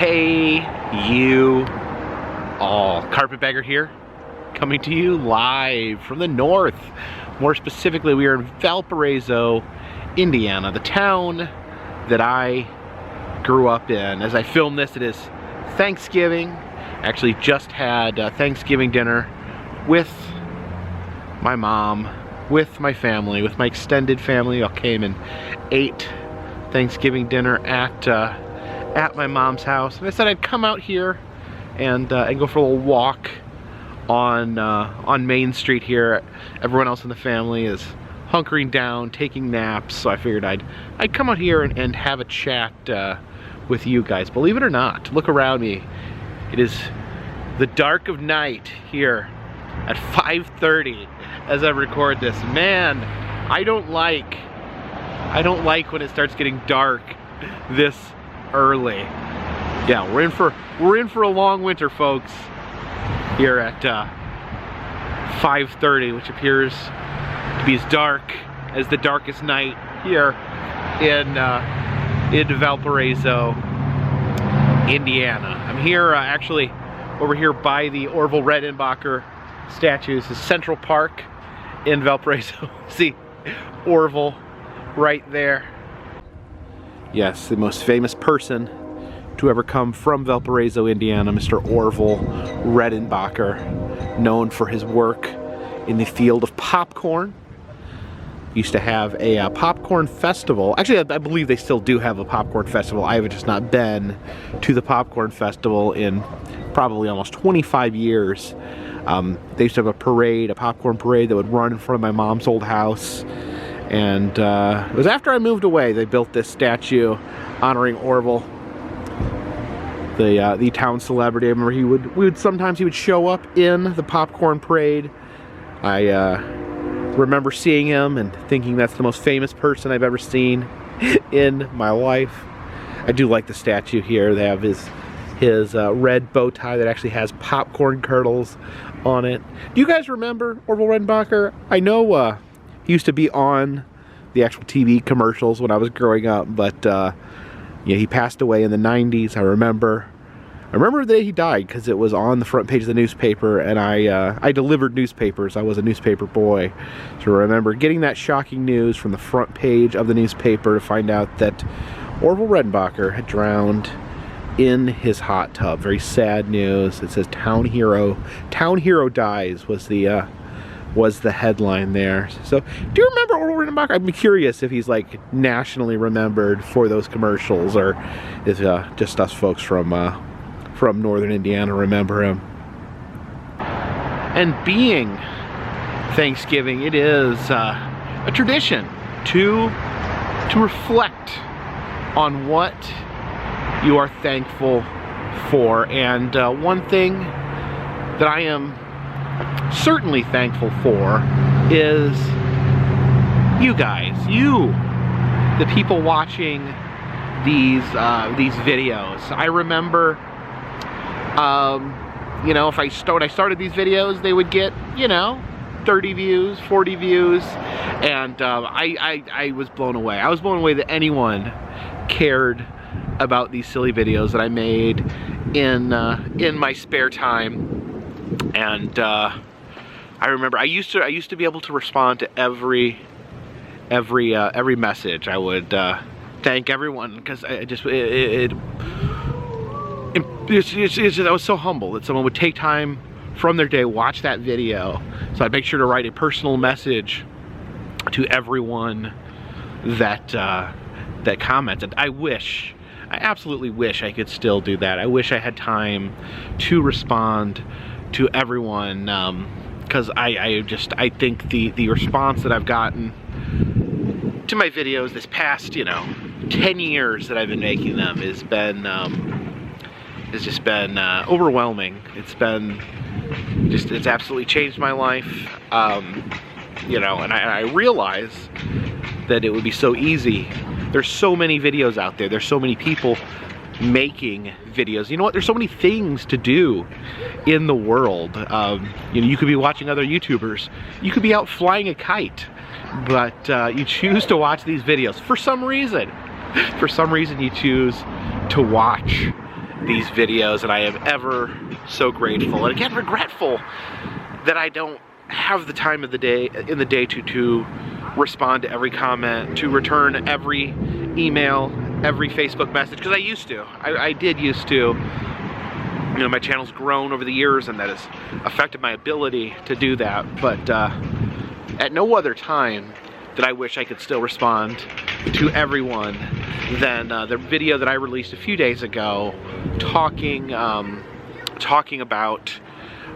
Hey, you all. Carpetbagger here, coming to you live from the north. More specifically, we are in Valparaiso, Indiana, the town that I grew up in. As I film this, it is Thanksgiving. Actually just had Thanksgiving dinner with my mom, with my family, with my extended family. I came and ate Thanksgiving dinner at my mom's house, and I said I'd come out here and go for a little walk on Main Street here. Everyone else in the family is hunkering down, taking naps, so I figured I'd come out here and have a chat with you guys. Believe it or not, look around me. It is the dark of night here at 5:30 as I record this. Man, I don't like when it starts getting dark this early. Yeah, we're in for a long winter, folks, here at 5:30, which appears to be as dark as the darkest night here in Valparaiso, Indiana. I'm here actually over here by the Orville Redenbacher statue. This is Central Park in Valparaiso. See Orville right there. Yes, the most famous person to ever come from Valparaiso, Indiana, Mr. Orville Redenbacher, known for his work in the field of popcorn. Used to have a popcorn festival. Actually, I believe they still do have a popcorn festival. I have just not been to the popcorn festival in probably almost 25 years. They used to have a parade, a popcorn parade that would run in front of my mom's old house. And it was after I moved away they built this statue honoring Orville, the town celebrity. I remember sometimes he would show up in the popcorn parade. I remember seeing him and thinking that's the most famous person I've ever seen in my life. I do like the statue here. They have his red bow tie that actually has popcorn kernels on it. Do you guys remember Orville Redenbacher? I know he used to be on the actual TV commercials when I was growing up, but yeah, he passed away in the 90s. I remember the day he died because it was on the front page of the newspaper, and I delivered newspapers. I was a newspaper boy, so I remember getting that shocking news from the front page of the newspaper to find out that Orville Redenbacher had drowned in his hot tub. Very sad news. It says town hero dies was the headline there. So do you remember Orville Redenbacher? I'm curious if he's like nationally remembered for those commercials, or is just us folks from northern Indiana remember him. And being Thanksgiving, it is a tradition to reflect on what you are thankful for. And one thing that I am certainly thankful for is you guys, the people watching these videos. I remember, you know, when I started these videos, they would get, you know, 30 views, 40 views, and I was blown away. I was blown away that anyone cared about these silly videos that I made in my spare time. And I remember I used to be able to respond to every message. I would thank everyone because I was so humble that someone would take time from their day, watch that video. So I'd make sure to write a personal message to everyone that commented. I absolutely wish I could still do that. I wish I had time to respond to everyone, because I think the response that I've gotten to my videos this past, you know, 10 years that I've been making them has just been overwhelming. It's absolutely changed my life, you know, and I realize that it would be so easy. There's so many videos out there. There's so many people making videos. You know what? There's so many things to do in the world. You know, you could be watching other YouTubers. You could be out flying a kite, but you choose to watch these videos for some reason. For some reason, you choose to watch these videos, and I am ever so grateful, and again regretful that I don't have the time of the day to respond to every comment, to return every email, every Facebook message, because I used to. I did used to. You know, my channel's grown over the years, and that has affected my ability to do that, but at no other time that I wish I could still respond to everyone than the video that I released a few days ago, talking about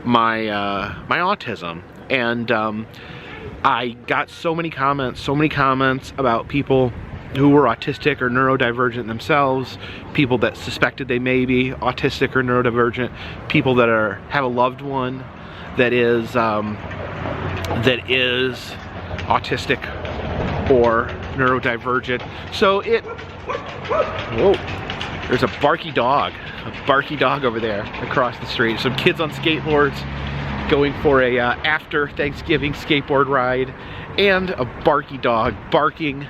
my my autism. And I got so many comments about people who were autistic or neurodivergent themselves, people that suspected they may be autistic or neurodivergent, people that have a loved one that is autistic or neurodivergent. So whoa, there's a barky dog over there across the street. Some kids on skateboards going for a after Thanksgiving skateboard ride, and a barky dog barking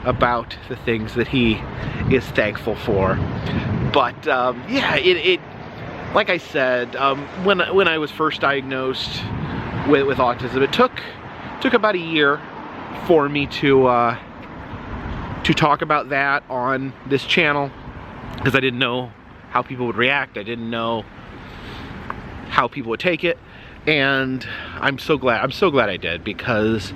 about the things that he is thankful for. But yeah, it like I said, when I was first diagnosed with autism, it took about a year for me to talk about that on this channel, because I didn't know how people would react. I didn't know how people would take it, and I'm so glad I did, because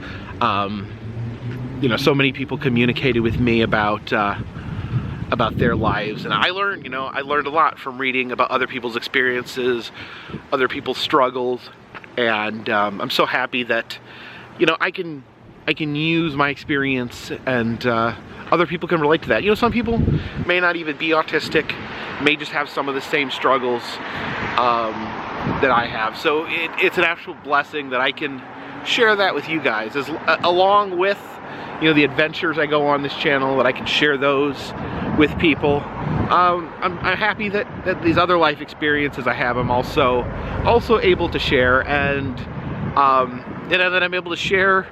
you know, so many people communicated with me about their lives, and I learned a lot from reading about other people's experiences, other people's struggles, and I'm so happy that, you know, I can use my experience, and other people can relate to that. You know, some people may not even be autistic, may just have some of the same struggles that I have. So it's an actual blessing that I can share that with you guys, along with, you know, the adventures I go on this channel, that I can share those with people. I'm happy that these other life experiences I have, I'm also able to share, and that I'm able to share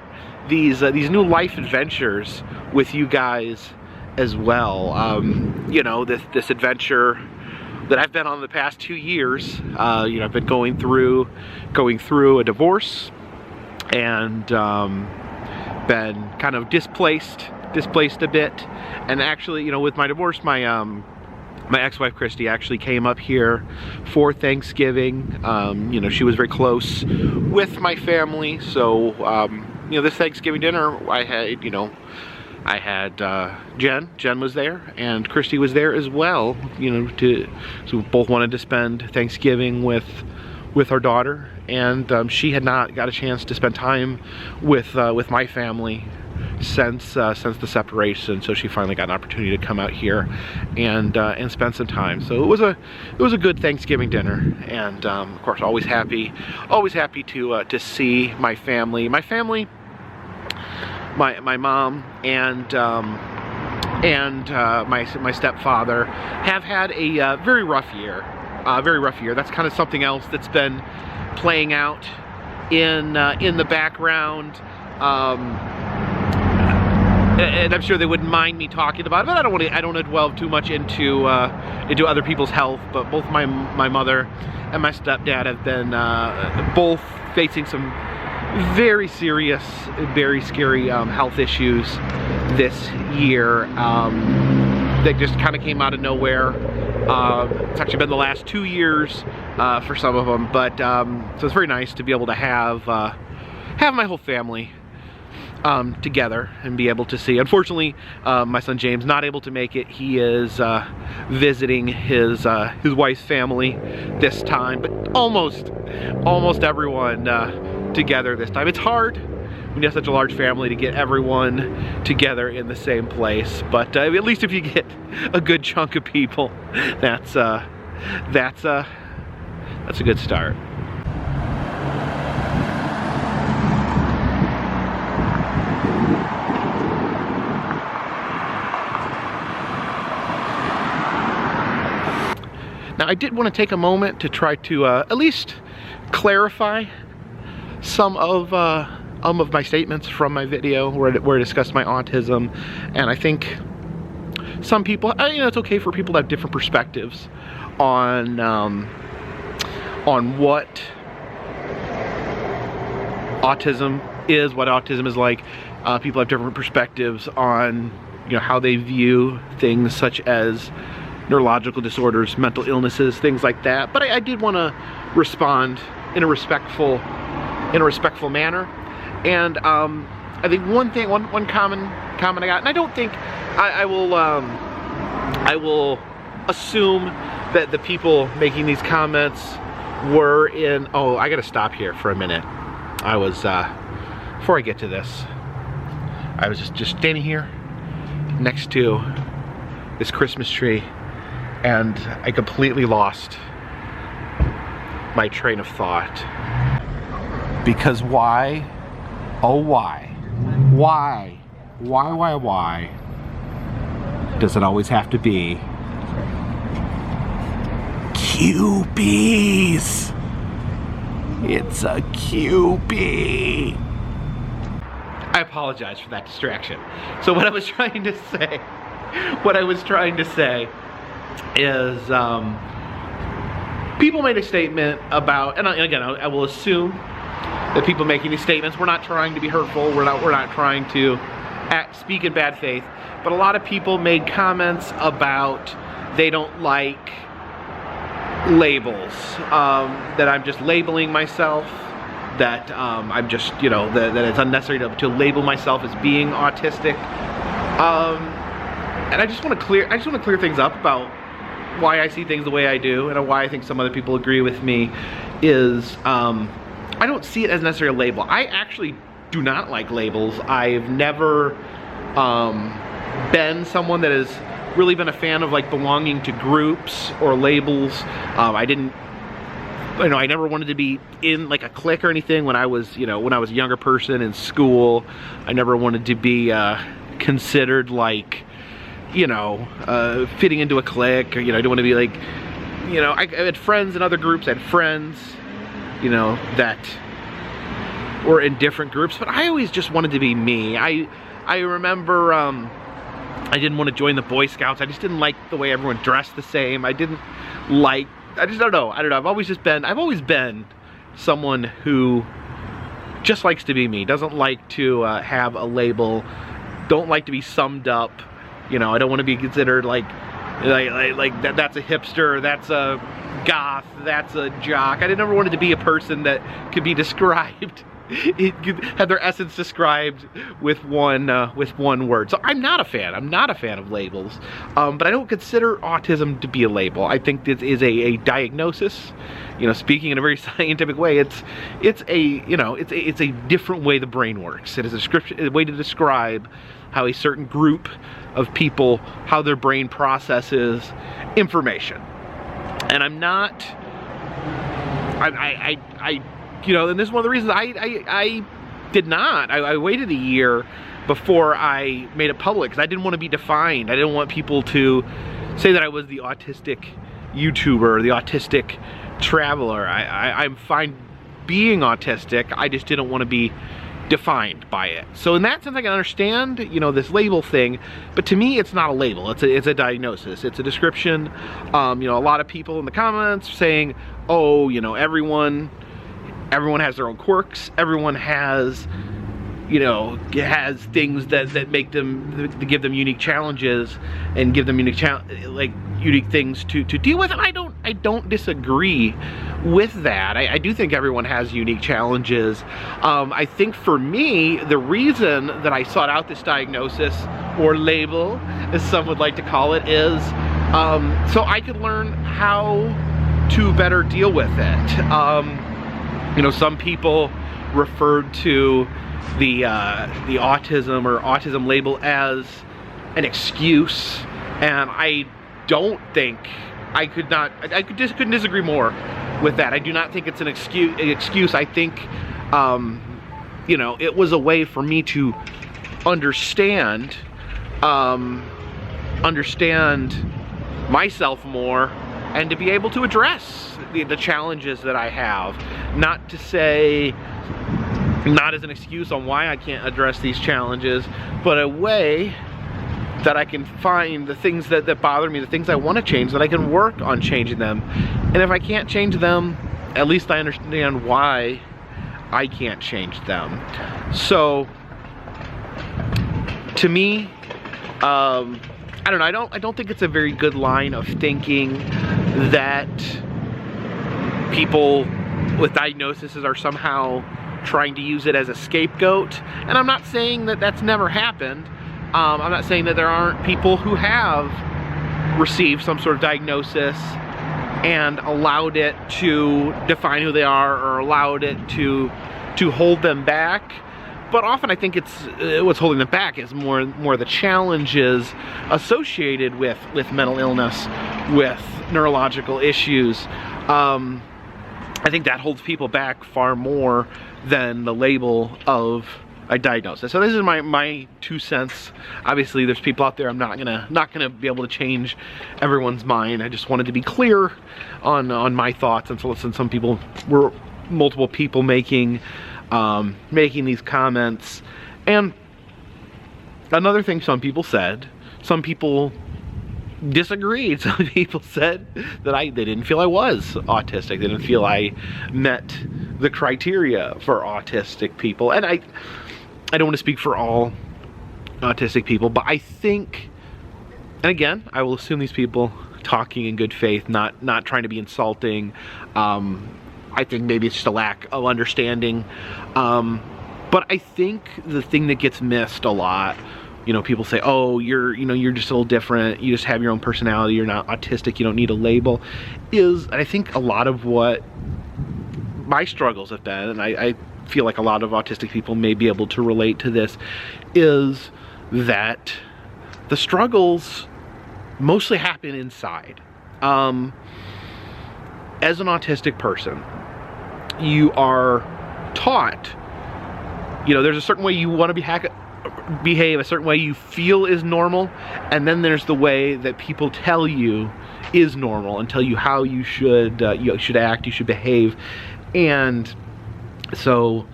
these new life adventures with you guys as well. You know, this adventure that I've been on the past 2 years. You know, I've been going through a divorce, and been kind of displaced a bit. And actually, you know, with my divorce, my ex-wife Christy actually came up here for Thanksgiving. You know, she was very close with my family, so you know, this Thanksgiving dinner I had Jen was there, and Christy was there as well. You know, so we both wanted to spend Thanksgiving with our daughter, and she had not got a chance to spend time with my family since the separation. So she finally got an opportunity to come out here and spend some time. So it was a good Thanksgiving dinner, and of course always happy to see my family. My mom and my stepfather have had a very rough year. That's kind of something else that's been playing out in the background, and I'm sure they wouldn't mind me talking about it, but I don't want to delve too much into other people's health. But both my mother and my stepdad have been both facing some very serious, very scary health issues this year. They just kind of came out of nowhere. It's actually been the last 2 years for some of them, but so it's very nice to be able to have my whole family together and be able to see. Unfortunately, my son James not able to make it. He is visiting his wife's family this time, but almost everyone together this time. It's hard when you have such a large family to get everyone together in the same place, but at least if you get a good chunk of people, that's a good start. Now, I did want to take a moment to try to at least clarify some of my statements from my video where I discussed my autism, and I think some people, you know, it's okay for people to have different perspectives on what autism is, what autism is like. People have different perspectives on, you know, how they view things such as neurological disorders, mental illnesses, things like that. But I did want to respond in a respectful manner. And I think one common comment I got, and I don't think I will assume that the people making these comments were in. Oh, I gotta stop here for a minute. I was before I get to this, I was just standing here next to this Christmas tree, and I completely lost my train of thought. Because why? Oh, why? Why does it always have to be QBs? It's a QB. I apologize for that distraction. So what I was trying to say is people made a statement about, and again, I will assume that people making these statements, we're not trying to be hurtful, we're not trying to speak in bad faith, but a lot of people made comments about they don't like labels, that I'm just labeling myself, that I'm just, you know, that it's unnecessary to label myself as being autistic. And I just want to clear things up about why I see things the way I do, and why I think some other people agree with me. Is I don't see it as necessarily a label. I actually do not like labels. I've never been someone that has really been a fan of like belonging to groups or labels. I never wanted to be in like a clique or anything when I was, you know, when I was a younger person in school. I never wanted to be considered like, you know, fitting into a clique, or, you know, I don't want to be like, you know, I had friends in other groups, I had friends, you know, that were in different groups, but I always just wanted to be me. I remember I didn't want to join the Boy Scouts. I just didn't like the way everyone dressed the same. I just don't know. I've always been someone who just likes to be me, doesn't like to have a label, don't like to be summed up. You know, I don't want to be considered like that's a hipster, that's a goth, that's a jock. I never wanted to be a person that could be described, had their essence described with one word. So I'm not a fan of labels, but I don't consider autism to be a label. I think this is a diagnosis. You know, speaking in a very scientific way, it's a different way the brain works. It is a way to describe how a certain group of people, how their brain processes information. And I'm not, you know, and this is one of the reasons I waited a year before I made it public, because I didn't want to be defined. I didn't want people to say that I was the autistic YouTuber or the autistic traveler. I'm fine being autistic, I just didn't want to be defined by it. So in that sense, I can understand, you know, this label thing, but to me, it's not a label. It's a diagnosis. It's a description. You know, a lot of people in the comments saying, oh, you know, everyone has their own quirks. Everyone has, you know, has things that make them, that give them unique challenges and give them unique things to deal with. And I don't disagree with that. I do think everyone has unique challenges. I think for me, the reason that I sought out this diagnosis, or label, as some would like to call it, is so I could learn how to better deal with it. You know, some people referred to the autism or autism label as an excuse, and I don't think couldn't disagree more with that. I do not think it's an excuse. I think, you know, it was a way for me to understand myself more, and to be able to address the challenges that I have. Not to say, not as an excuse on why I can't address these challenges, but a way that I can find, the things that bother me, the things I want to change, that I can work on changing them. And if I can't change them, at least I understand why I can't change them. So to me, I don't know, I don't think it's a very good line of thinking that people with diagnoses are somehow trying to use it as a scapegoat. And I'm not saying that that's never happened. I'm not saying that there aren't people who have received some sort of diagnosis and allowed it to define who they are, or allowed it to hold them back. But often I think it's what's holding them back is more the challenges associated with mental illness, with neurological issues. I think that holds people back far more than the label of a diagnosis. So this is my 2 cents. Obviously there's people out there, I'm not gonna be able to change everyone's mind. I just wanted to be clear on my thoughts, and so listen, some people were multiple people making these comments. And another thing some people said, some people disagreed. Some people said that they didn't feel I was autistic. They didn't feel I met the criteria for autistic people. And I don't want to speak for all autistic people, but I think, and again, I will assume these people talking in good faith, not trying to be insulting. I think maybe it's just a lack of understanding. But I think the thing that gets missed a lot, you know, people say, oh, you're just a little different, you just have your own personality, you're not autistic, you don't need a label, and I think a lot of what my struggles have been, and I feel like a lot of autistic people may be able to relate to this, is that the struggles mostly happen inside. As an autistic person, you are taught, you know, there's a certain way you want to behave, a certain way you feel is normal, and then there's the way that people tell you is normal and tell you how you should act, you should behave. And so,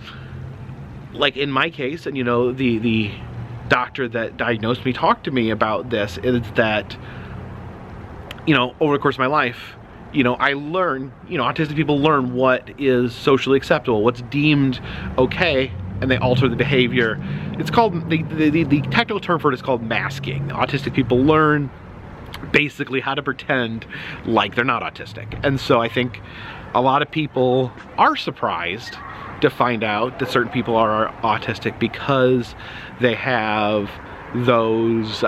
like in my case, and you know, the doctor that diagnosed me talked to me about this, is that, you know, over the course of my life, you know, I learn, you know, autistic people learn what is socially acceptable, what's deemed okay, and they alter the behavior. It's called, the technical term for it is called masking. Autistic people learn basically how to pretend like they're not autistic. And so I think a lot of people are surprised to find out that certain people are autistic because they have those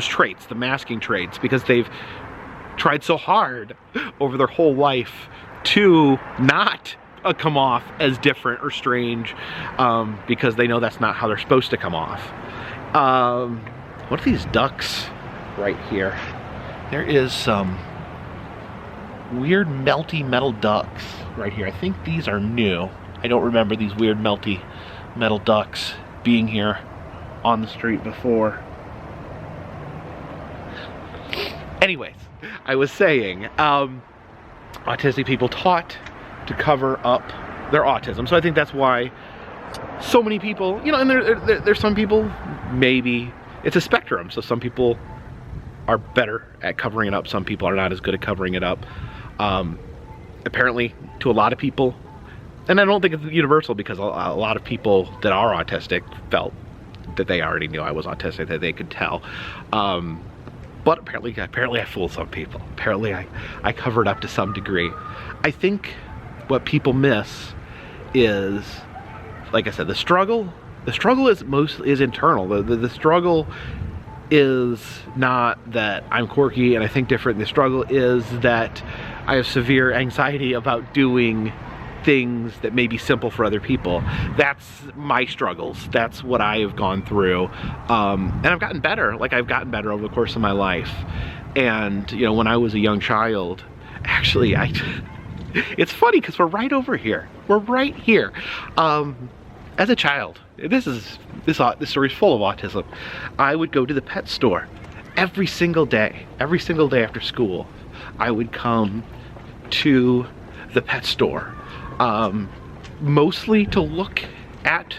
traits, the masking traits, because they've tried so hard over their whole life to not come off as different or strange, because they know that's not how they're supposed to come off. What are these ducks right here? There is some weird melty metal ducks right here. I think these are new. I don't remember these weird melty metal ducks being here on the street before. Anyways, I was saying, autistic people taught to cover up their autism. So I think that's why so many people, you know, and there's some people, maybe it's a spectrum. So some people are better at covering it up. Some people are not as good at covering it up. Apparently to a lot of people, and I don't think it's universal, because a lot of people that are autistic felt that they already knew I was autistic, that they could tell. But apparently I fooled some people. Apparently I covered up to some degree. I think what people miss is, like I said, the struggle is internal. The struggle is not that I'm quirky and I think different. The struggle is that I have severe anxiety about doing things that may be simple for other people. That's my struggles. That's what I have gone through. And I've gotten better. Like, I've gotten better over the course of my life. And, you know, when I was a young child, actually, it's funny because we're right over here. We're right here. As a child, this story is full of autism. I would go to the pet store every single day after school. I would come to the pet store, mostly to look at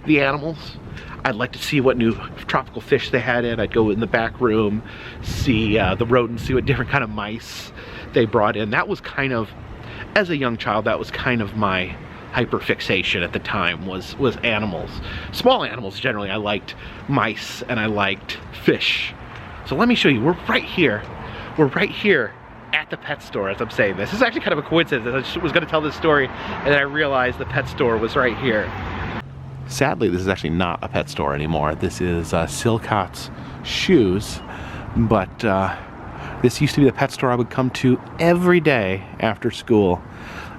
the animals. I'd like to see what new tropical fish they had in. I'd go in the back room, see the rodents, see what different kind of mice they brought in. That was kind of, as a young child, that was kind of my hyperfixation at the time, was animals. Small animals generally. I liked mice and I liked fish. So let me show you, we're right here. We're right here at the pet store as I'm saying this. This is actually kind of a coincidence. I just was gonna tell this story and then I realized the pet store was right here. Sadly, this is actually not a pet store anymore. This is Silcott's Shoes, but this used to be the pet store I would come to every day after school.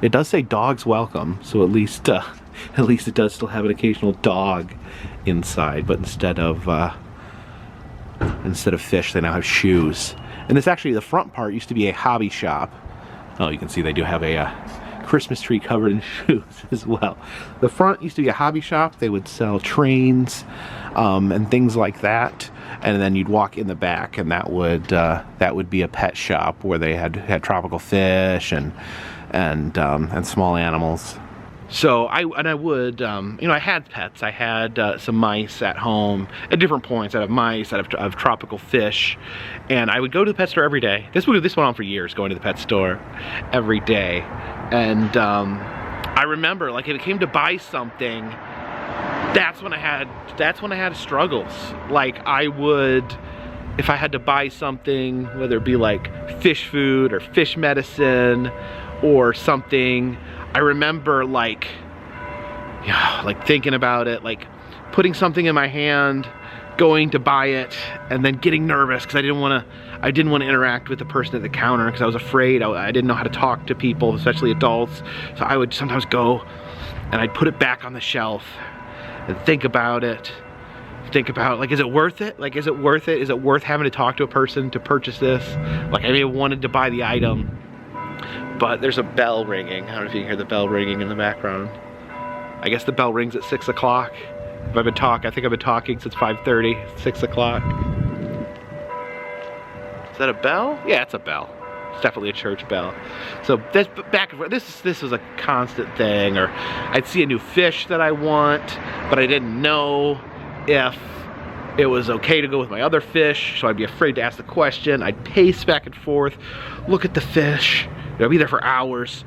It does say dogs welcome, so at least it does still have an occasional dog inside, but instead of fish, they now have shoes. And this actually, the front part used to be a hobby shop. Oh, you can see they do have a Christmas tree covered in shoes as well. The front used to be a hobby shop. They would sell trains and things like that. And then you'd walk in the back, and that would be a pet shop where they had tropical fish and small animals. So I would, you know, I had pets. I had some mice at home at different points. I'd have mice, I'd have tropical fish, and I would go to the pet store every day. This went on for years, going to the pet store every day. And I remember, like, if it came to buy something, that's when I had struggles. Like, I would, if I had to buy something, whether it be like fish food or fish medicine or something, I remember like thinking about it, like putting something in my hand, going to buy it, and then getting nervous because I didn't want to interact with the person at the counter because I was afraid. I didn't know how to talk to people, especially adults. So I would sometimes go and I'd put it back on the shelf and think about it. Think about, like, is it worth it? Like, is it worth it? Is it worth having to talk to a person to purchase this? Like, I may have wanted to buy the item, but there's a bell ringing. I don't know if you can hear the bell ringing in the background. I guess the bell rings at 6 o'clock. I think I've been talking since 5:30, 6 o'clock. Is that a bell? Yeah, it's a bell. It's definitely a church bell. So that's back and forth. This was a constant thing. Or I'd see a new fish that I want, but I didn't know if it was okay to go with my other fish, so I'd be afraid to ask the question. I'd pace back and forth, look at the fish. I'd be there for hours,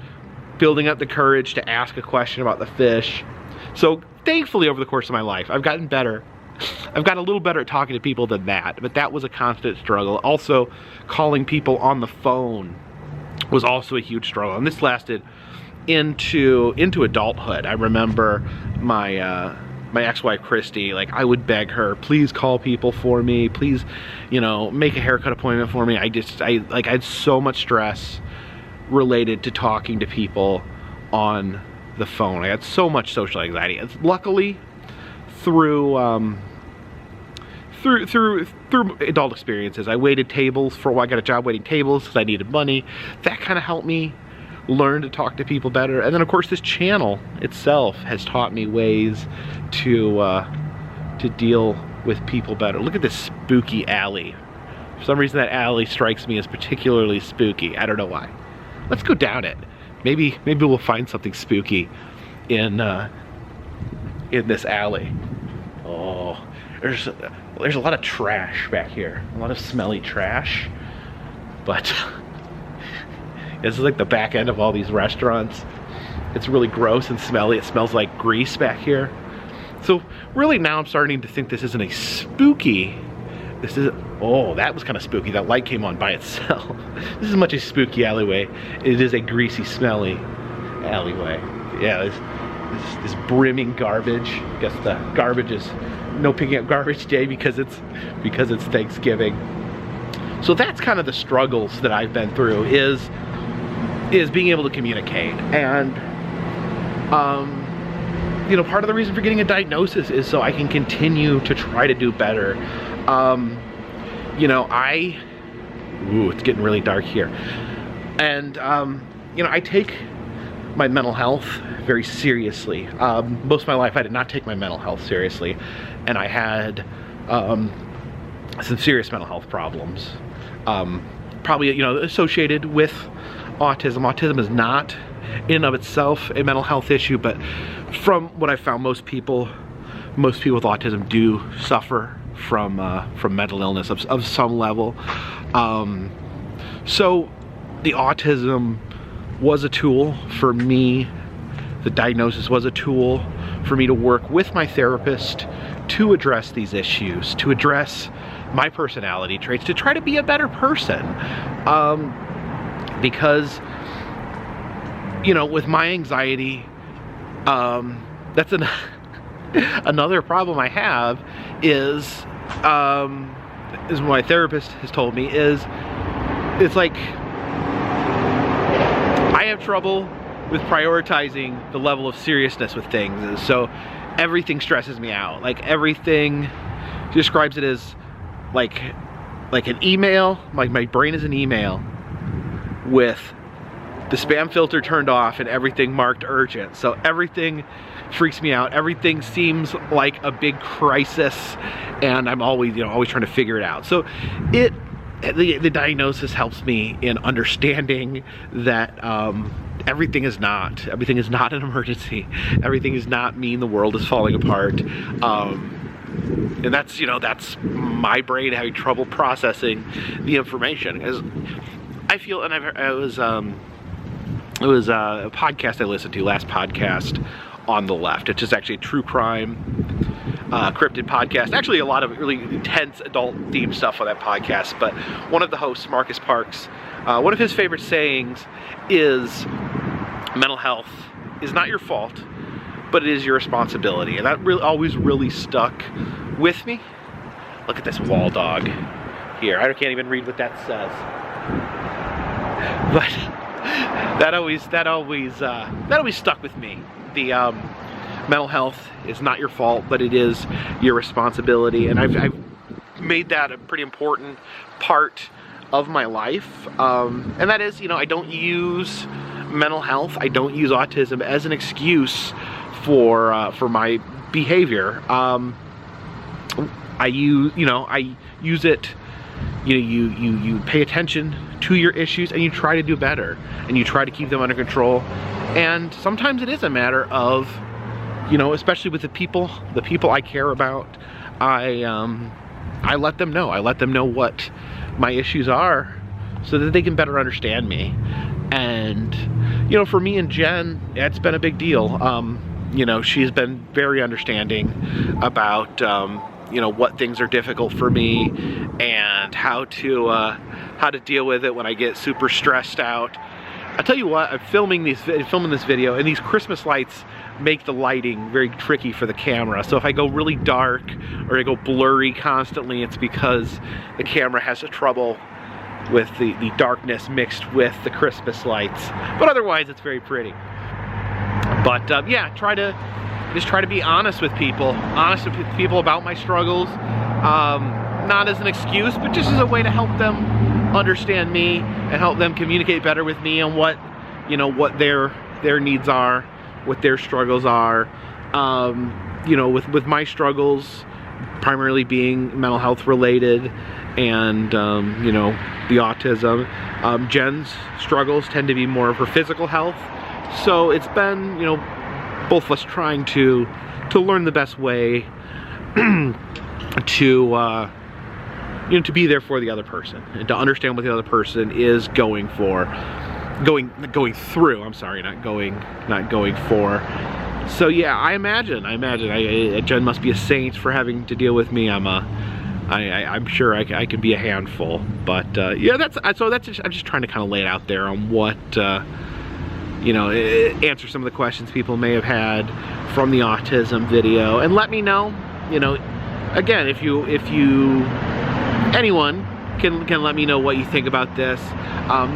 building up the courage to ask a question about the fish. So thankfully, over the course of my life, I've gotten better. I've gotten a little better at talking to people than that, but that was a constant struggle. Also, calling people on the phone was also a huge struggle, and this lasted into adulthood. I remember my ex-wife Christy, like, I would beg her, please call people for me, please, you know, make a haircut appointment for me. I had so much stress related to talking to people on the phone. I had so much social anxiety. Luckily, through adult experiences, I waited tables for a while. I got a job waiting tables because I needed money. That kind of helped me learn to talk to people better. And then, of course, this channel itself has taught me ways to deal with people better. Look at this spooky alley. For some reason, that alley strikes me as particularly spooky. I don't know why. Let's go down it. Maybe we'll find something spooky in this alley. Oh, there's a lot of trash back here. A lot of smelly trash. But this is like the back end of all these restaurants. It's really gross and smelly. It smells like grease back here. So really now I'm starting to think this isn't a spooky. Oh, that was kind of spooky. That light came on by itself. This is as much a spooky alleyway. It is a greasy, smelly alleyway. Yeah, this brimming garbage. I guess the garbage is no picking up garbage day because it's Thanksgiving. So that's kind of the struggles that I've been through, is being able to communicate. And you know, part of the reason for getting a diagnosis is so I can continue to try to do better. You know, it's getting really dark here. And you know, I take my mental health very seriously. Most of my life I did not take my mental health seriously, and I had some serious mental health problems. Probably, you know, associated with autism. Autism is not in and of itself a mental health issue, but from what I found, most people with autism do suffer from mental illness of some level. So the autism was a tool for me. The diagnosis was a tool for me to work with my therapist to address these issues, to address my personality traits, to try to be a better person. Because, you know, with my anxiety, that's another problem I have is what my therapist has told me is, it's like I have trouble with prioritizing the level of seriousness with things. So everything stresses me out. Like everything, she describes it as like an email. Like my brain is an email with the spam filter turned off and everything marked urgent. So everything freaks me out. Everything seems like a big crisis, and I'm always, you know, always trying to figure it out. So the diagnosis helps me in understanding that everything is not an emergency. Everything does not mean the world is falling apart. And that's, you know, that's my brain having trouble processing the information. Because I feel, and it was a podcast I listened to, last podcast on the left. It's just actually a true crime cryptid podcast. Actually, a lot of really intense adult themed stuff on that podcast. But one of the hosts, Marcus Parks, one of his favorite sayings is, mental health is not your fault, but it is your responsibility. And that always really stuck with me. Look at this wall dog here. I can't even read what that says. But that always stuck with me. The mental health is not your fault, but it is your responsibility. And I've made that a pretty important part of my life. And that is, you know, I don't use mental health, I don't use autism as an excuse for my behavior. I use it. You pay attention to your issues and you try to do better and you try to keep them under control. And sometimes it is a matter of, you know, especially with the people I care about, I let them know. I let them know what my issues are so that they can better understand me. And, you know, for me and Jen, it's been a big deal. You know, she's been very understanding about, you know, what things are difficult for me and how to deal with it when I get super stressed out. I tell you what, I'm filming this video, and these Christmas lights make the lighting very tricky for the camera. So if I go really dark or I go blurry constantly, it's because the camera has trouble with the darkness mixed with the Christmas lights. But otherwise, it's very pretty. But yeah, try to be honest with people about my struggles. Not as an excuse, but just as a way to help them understand me and help them communicate better with me on what, you know, what their needs are, what their struggles are. You know, with my struggles primarily being mental health related, and you know, the autism. Jen's struggles tend to be more of her physical health. So it's been, you know, both of us trying to learn the best way to you know, to be there for the other person and to understand what the other person is going through. I'm sorry, not going for. So yeah, I imagine Jen must be a saint for having to deal with me. I'm sure I can be a handful. But yeah, I'm just trying to kind of lay it out there on what you know, answer some of the questions people may have had from the autism video, and let me know, you know, again, if anyone can let me know what you think about this,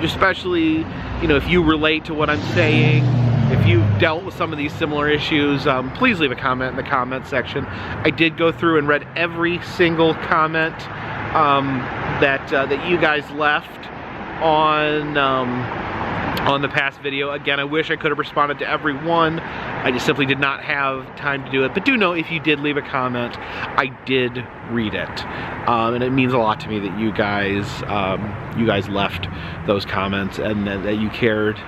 especially, you know, if you relate to what I'm saying, if you've dealt with some of these similar issues, please leave a comment in the comment section. I did go through and read every single comment that you guys left on the past video. Again, I wish I could have responded to every one. I just simply did not have time to do it. But do know, if you did leave a comment, I did read it, and it means a lot to me that you guys left those comments and that you cared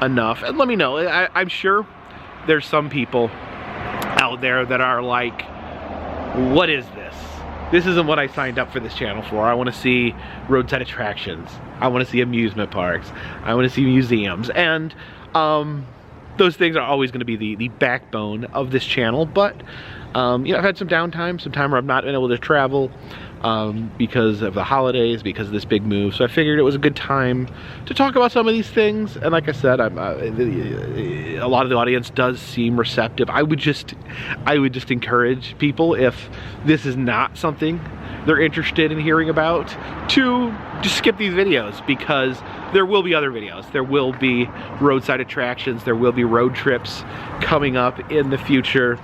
enough. And let me know. I'm sure there's some people out there that are like, what is this? This isn't what I signed up for this channel for. I want to see roadside attractions. I want to see amusement parks. I want to see museums. And those things are always going to be the backbone of this channel. But you know, I've had some downtime, some time where I've not been able to travel because of the holidays, because of this big move. So I figured it was a good time to talk about some of these things. And like I said, a lot of the audience does seem receptive. I would just encourage people, if this is not something they're interested in hearing about, to just skip these videos, because there will be other videos. There will be roadside attractions. There will be road trips coming up in the future.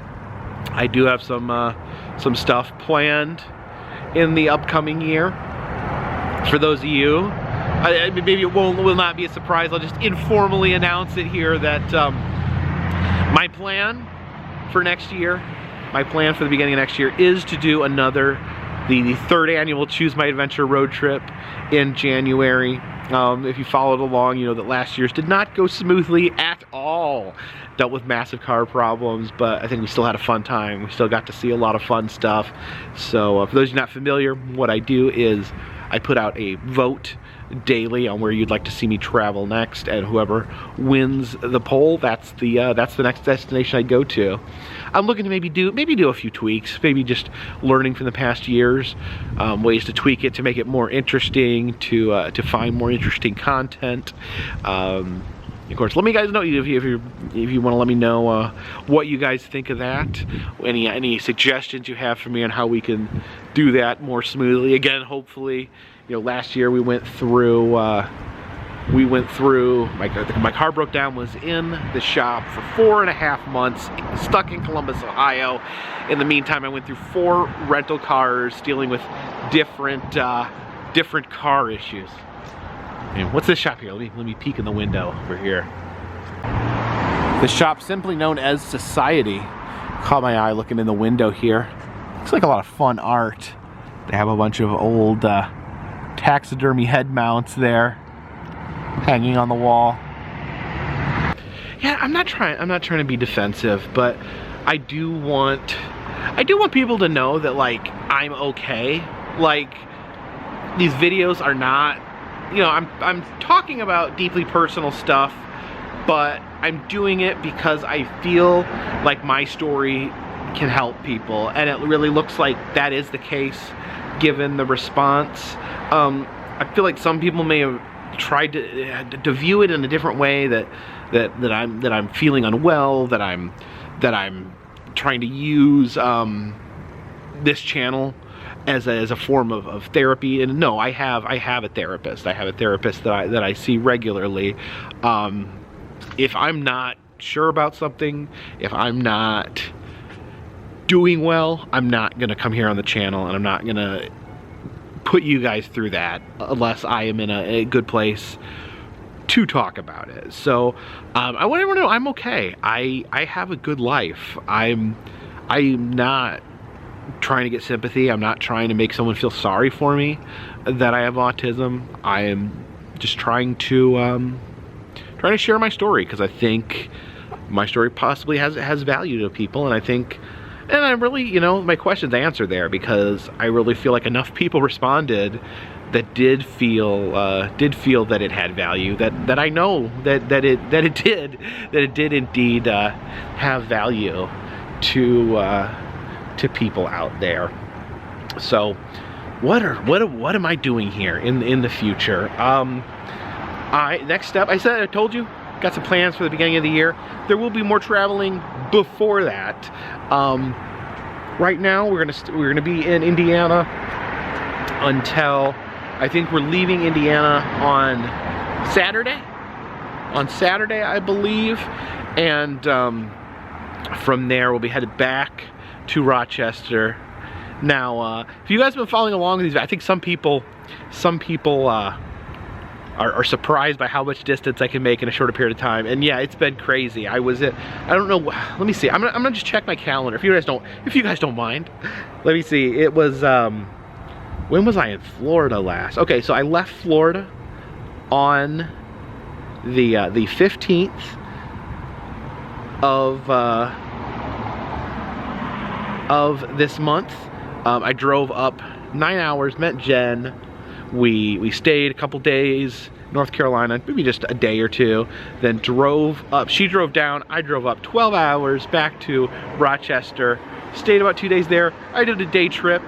I do have some stuff planned in the upcoming year. For those of you, maybe it will not be a surprise. I'll just informally announce it here that my plan for next year, my plan for the beginning of next year, is to do the third annual Choose My Adventure road trip in January. If you followed along, you know that last year's did not go smoothly at all. Dealt with massive car problems, but I think we still had a fun time. We still got to see a lot of fun stuff. So for those of you not familiar, what I do is I put out a vote daily on where you'd like to see me travel next, and whoever wins the poll, that's the next destination I go to. I'm looking to maybe do a few tweaks, maybe just learning from the past years, ways to tweak it to make it more interesting, to find more interesting content. Of course, let me guys know if you want to let me know what you guys think of that. Any suggestions you have for me on how we can do that more smoothly. Again, hopefully, you know, last year we went through. My car broke down, was in the shop for 4.5 months, stuck in Columbus, Ohio. In the meantime, I went through 4 rental cars, dealing with different car issues. And what's this shop here? Let me peek in the window over here. The shop, simply known as Society, caught my eye looking in the window here. Looks like a lot of fun art. They have a bunch of old taxidermy head mounts there, hanging on the wall. Yeah, I'm not trying to be defensive, but I do want people to know that, like, I'm okay. Like, these videos are not, you know, I'm talking about deeply personal stuff, but I'm doing it because I feel like my story can help people, and it really looks like that is the case given the response. I feel like some people may have tried to view it in a different way, that I'm feeling unwell, that I'm trying to use this channel as a form of therapy. And no, I have a therapist. I have a therapist that I see regularly. If I'm not sure about something, if I'm not doing well, I'm not gonna come here on the channel, and I'm not gonna put you guys through that unless I am in a good place to talk about it. So I want everyone to know I'm okay. I have a good life. I'm not trying to get sympathy. I'm not trying to make someone feel sorry for me that I have autism. I am just trying to share my story, because I think my story possibly has value to people, and I really, you know, my question's answered there, because I really feel like enough people responded that did feel that it had value, that I know that it did indeed have value to people out there. So what am I doing here in the future? Next step, I told you, got some plans for the beginning of the year. There will be more traveling before that. Right now we're gonna be in Indiana until, I think we're leaving Indiana on Saturday. On Saturday, I believe, and from there we'll be headed back to Rochester. Now, if you guys have been following along with these, I think some people are surprised by how much distance I can make in a shorter period of time. And yeah, it's been crazy. I don't know, let me see. I'm gonna just check my calendar if you guys don't mind. Let me see. It was when was I in Florida last? Okay, so I left Florida on the 15th of this month. I drove up 9 hours, met Jen. We stayed a couple days, North Carolina, maybe just a day or two, then drove up. She drove down, I drove up 12 hours back to Rochester, stayed about 2 days there. I did a day trip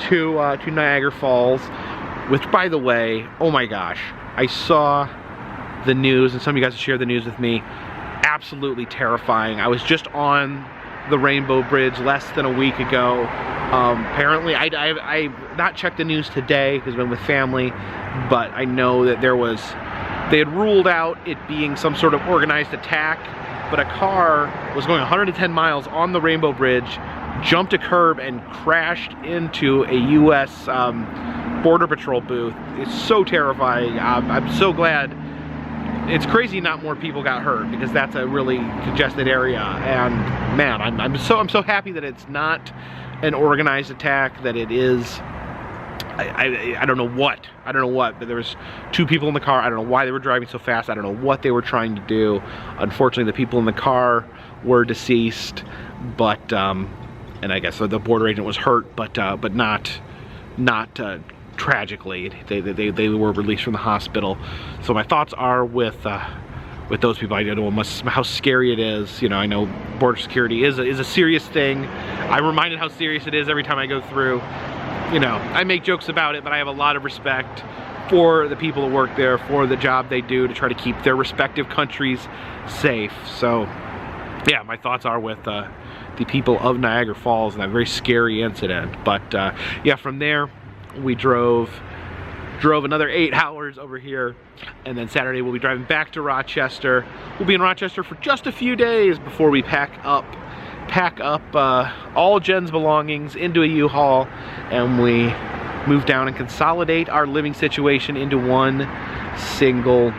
to Niagara Falls, which, by the way, oh my gosh, I saw the news, and some of you guys have shared the news with me. Absolutely terrifying. I was just on the Rainbow Bridge less than a week ago. Apparently, I not checked the news today because I've been with family, but I know that they had ruled out it being some sort of organized attack, but a car was going 110 miles on the Rainbow Bridge, jumped a curb and crashed into a U.S. Border Patrol booth. It's so terrifying. I'm so glad. It's crazy not more people got hurt, because that's a really congested area, and man, I'm so happy that it's not an organized attack, that it is, I don't know what, but there was 2 people in the car. I don't know why they were driving so fast. I don't know what they were trying to do. Unfortunately, the people in the car were deceased, but and I guess the border agent was hurt, but not tragically. They were released from the hospital. So my thoughts are with those people. I know how scary it is. You know, I know border security is a serious thing. I'm reminded how serious it is every time I go through. You know, I make jokes about it, but I have a lot of respect for the people that work there, for the job they do to try to keep their respective countries safe. So yeah, my thoughts are with the people of Niagara Falls and that very scary incident. But yeah, from there we drove another 8 hours over here, and then Saturday we'll be driving back to Rochester. We'll be in Rochester for just a few days before we pack up all Jen's belongings into a U-Haul, and we move down and consolidate our living situation into one single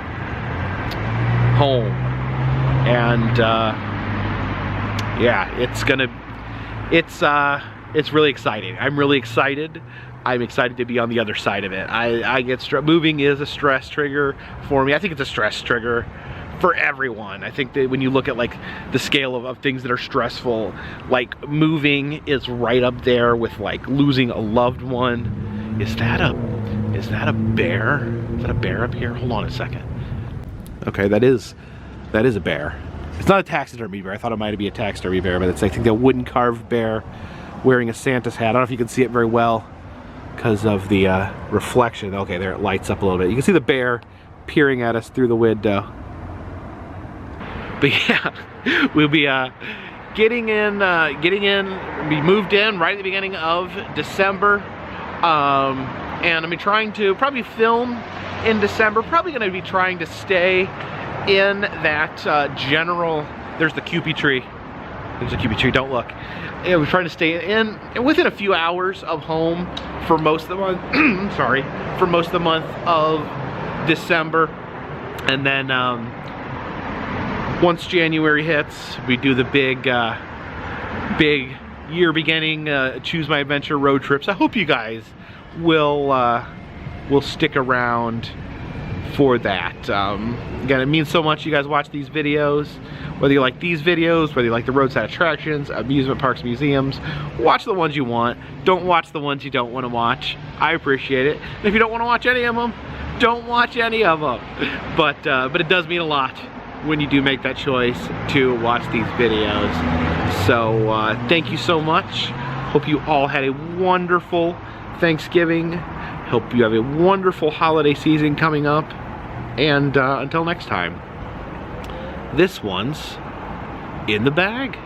home. And yeah, it's really exciting. I'm really excited. I'm excited to be on the other side of it. Moving is a stress trigger for me. I think it's a stress trigger for everyone. I think that when you look at like the scale of things that are stressful, like moving is right up there with like losing a loved one. Is that a bear? Is that a bear up here? Hold on a second. Okay, that is a bear. It's not a taxidermy bear. I thought it might be a taxidermy bear, but it's, I think, a wooden carved bear wearing a Santa's hat. I don't know if you can see it very well because of the reflection. Okay, there, it lights up a little bit. You can see the bear peering at us through the window. But yeah, we'll be getting in, we moved in right at the beginning of December. And I'm trying to probably film in December. Probably gonna be trying to stay in that general, there's the Cupid tree. There's a Cupid tree, don't look. Yeah, we're trying to stay in within a few hours of home for most of the month. Sorry, for most of the month of December, and then once January hits, we do the big year beginning Choose My Adventure road trips. I hope you guys will stick around for that. Again, it means so much you guys watch these videos. Whether you like these videos, whether you like the roadside attractions, amusement parks, museums, watch the ones you want. Don't watch the ones you don't want to watch. I appreciate it. And if you don't want to watch any of them, don't watch any of them. But it does mean a lot when you do make that choice to watch these videos. So thank you so much. Hope you all had a wonderful Thanksgiving. Hope you have a wonderful holiday season coming up. And until next time, this one's in the bag.